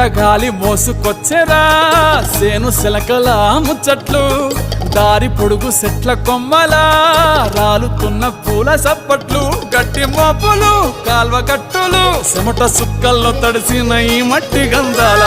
చల్లగాలి మోసుకొచ్చెరా సేను శిలకల ముచ్చట్లు దారి పొడుగు సెట్ల కొమ్మలా రాలుతున్న పూల సప్పట్లు గట్టి మోపులు కాల్వ గట్టులు చెమట సుక్కల్లో తడిసిన ఈ మట్టి గంధాల